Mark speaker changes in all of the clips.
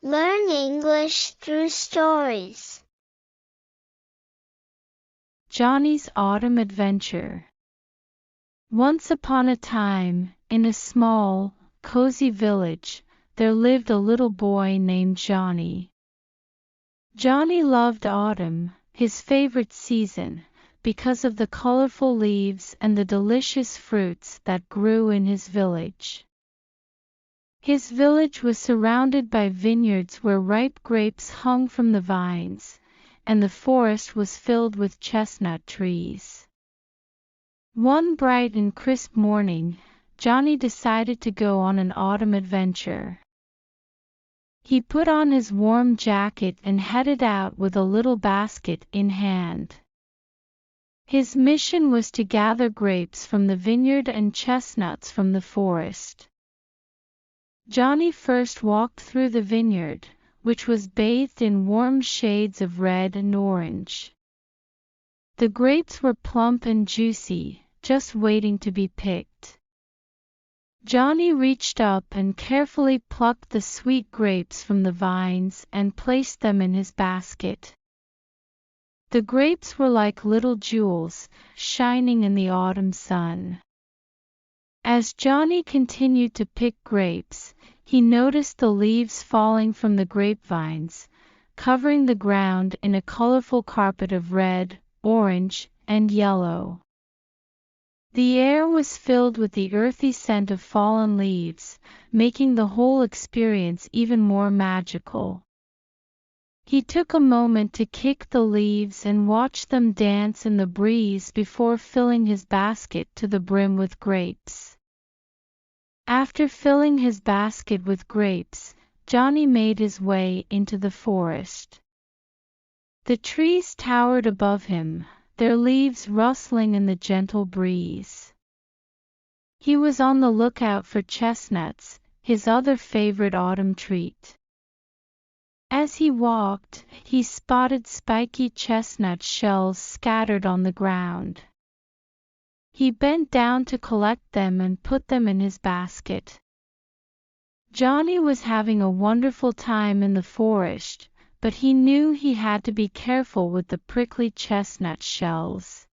Speaker 1: Learn English through stories.
Speaker 2: Johnny's Autumn Adventure. Once upon a time, in a small, cozy village, there lived a little boy named Johnny. Johnny loved autumn, his favorite season, because of the colorful leaves and the delicious fruits that grew in his village. His village was surrounded by vineyards where ripe grapes hung from the vines, and the forest was filled with chestnut trees. One bright and crisp morning, Johnny decided to go on an autumn adventure. He put on his warm jacket and headed out with a little basket in hand. His mission was to gather grapes from the vineyard and chestnuts from the forest. Johnny first walked through the vineyard, which was bathed in warm shades of red and orange. The grapes were plump and juicy, just waiting to be picked. Johnny reached up and carefully plucked the sweet grapes from the vines and placed them in his basket. The grapes were like little jewels, shining in the autumn sun. As Johnny continued to pick grapes, he noticed the leaves falling from the grapevines, covering the ground in a colorful carpet of red, orange, and yellow. The air was filled with the earthy scent of fallen leaves, making the whole experience even more magical. He took a moment to kick the leaves and watch them dance in the breeze before filling his basket to the brim with grapes. After filling his basket with grapes, Johnny made his way into the forest. The trees towered above him, their leaves rustling in the gentle breeze. He was on the lookout for chestnuts, his other favorite autumn treat. As he walked, he spotted spiky chestnut shells scattered on the ground. He bent down to collect them and put them in his basket. Johnny was having a wonderful time in the forest, but he knew he had to be careful with the prickly chestnut shells.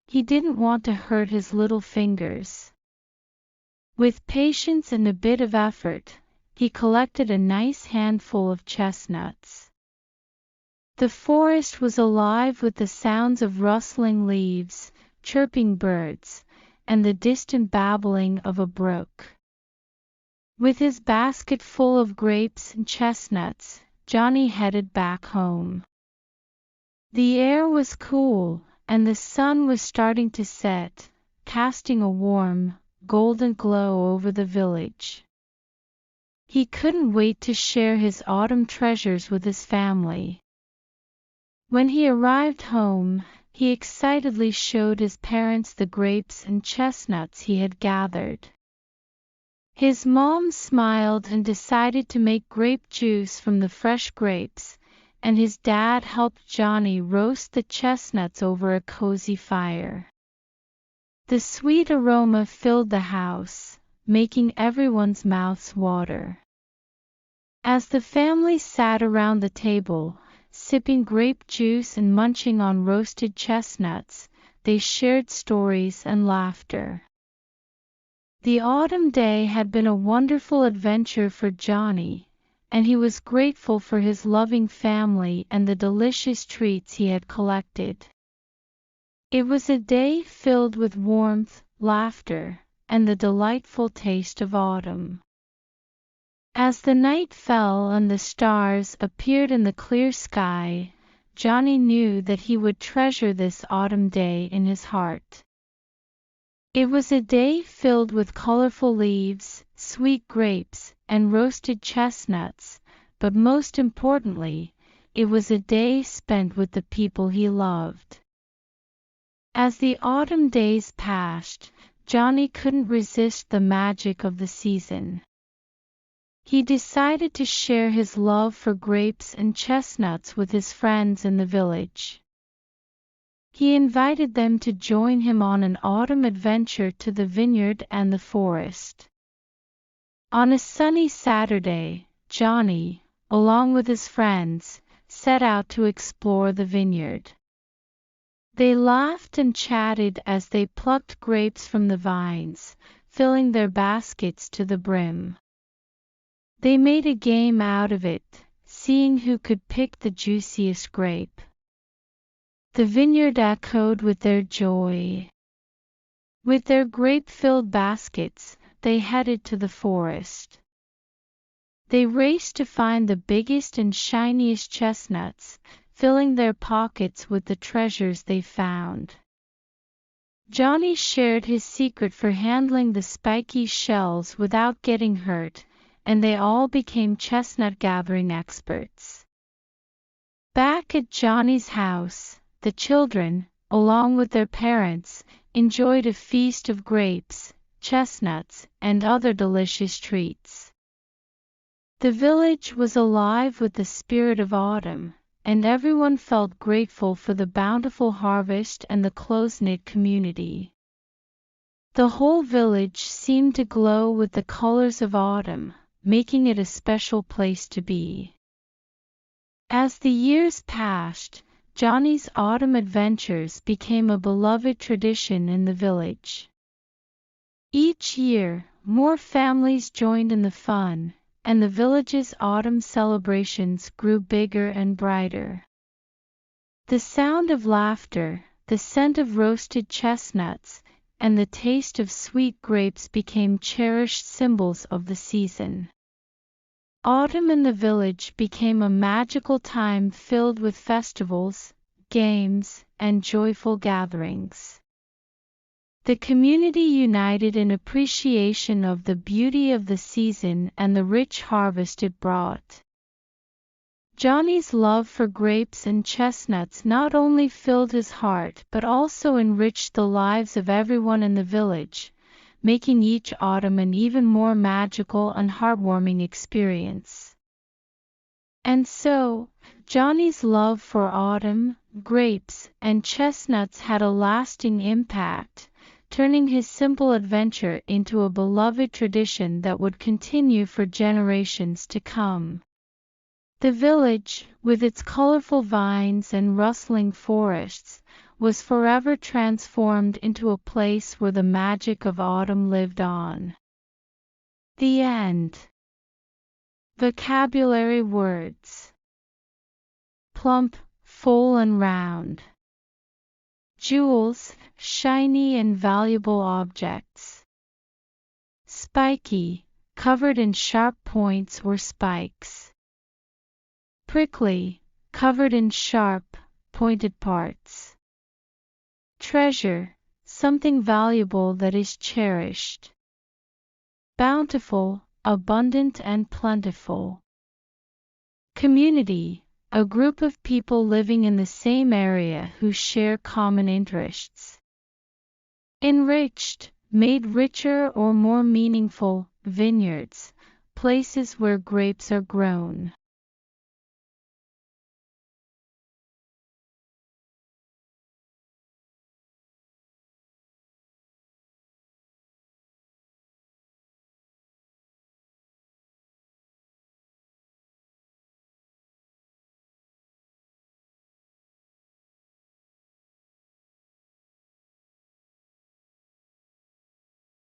Speaker 2: He didn't want to hurt his little fingers. With patience and a bit of effort, he collected a nice handful of chestnuts. The forest was alive with the sounds of rustling leaves, chirping birds, and the distant babbling of a brook. With his basket full of grapes and chestnuts, Johnny headed back home. The air was cool, and the sun was starting to set, casting a warm, golden glow over the village. He couldn't wait to share his autumn treasures with his family. When he arrived home, he excitedly showed his parents the grapes and chestnuts he had gathered. His mom smiled and decided to make grape juice from the fresh grapes, and his dad helped Johnny roast the chestnuts over a cozy fire. The sweet aroma filled the house, making everyone's mouths water. As the family sat around the table, sipping grape juice and munching on roasted chestnuts, they shared stories and laughter. The autumn day had been a wonderful adventure for Johnny, and he was grateful for his loving family and the delicious treats he had collected. It was a day filled with warmth, laughter, and the delightful taste of autumn. As the night fell and the stars appeared in the clear sky, Johnny knew that he would treasure this autumn day in his heart. It was a day filled with colorful leaves, sweet grapes, and roasted chestnuts, but most importantly, it was a day spent with the people he loved. As the autumn days passed, Johnny couldn't resist the magic of the season. He decided to share his love for grapes and chestnuts with his friends in the village. He invited them to join him on an autumn adventure to the vineyard and the forest. On a sunny Saturday, Johnny, along with his friends, set out to explore the vineyard. They laughed and chatted as they plucked grapes from the vines, filling their baskets to the brim. They made a game out of it, seeing who could pick the juiciest grape. The vineyard echoed with their joy. With their grape-filled baskets, they headed to the forest. They raced to find the biggest and shiniest chestnuts, filling their pockets with the treasures they found. Johnny shared his secret for handling the spiky shells without getting hurt, and they all became chestnut gathering experts. Back at Johnny's house, the children, along with their parents, enjoyed a feast of grapes, chestnuts, and other delicious treats. The village was alive with the spirit of autumn, and everyone felt grateful for the bountiful harvest and the close-knit community. The whole village seemed to glow with the colors of autumn, making it a special place to be. As the years passed, Johnny's autumn adventures became a beloved tradition in the village. Each year, more families joined in the fun, and the village's autumn celebrations grew bigger and brighter. The sound of laughter, the scent of roasted chestnuts, and the taste of sweet grapes became cherished symbols of the season. Autumn in the village became a magical time filled with festivals, games, and joyful gatherings. The community united in appreciation of the beauty of the season and the rich harvest it brought. Johnny's love for grapes and chestnuts not only filled his heart but also enriched the lives of everyone in the village, making each autumn an even more magical and heartwarming experience. And so, Johnny's love for autumn, grapes, and chestnuts had a lasting impact, turning his simple adventure into a beloved tradition that would continue for generations to come. The village, with its colorful vines and rustling forests, was forever transformed into a place where the magic of autumn lived on. The end. Vocabulary words: plump, full and round. Jewels, shiny and valuable objects. Spiky, covered in sharp points or spikes. Prickly, covered in sharp, pointed parts. Treasure, something valuable that is cherished. Bountiful, abundant and plentiful. Community, a group of people living in the same area who share common interests. Enriched, made richer or more meaningful. Vineyards, places where grapes are grown.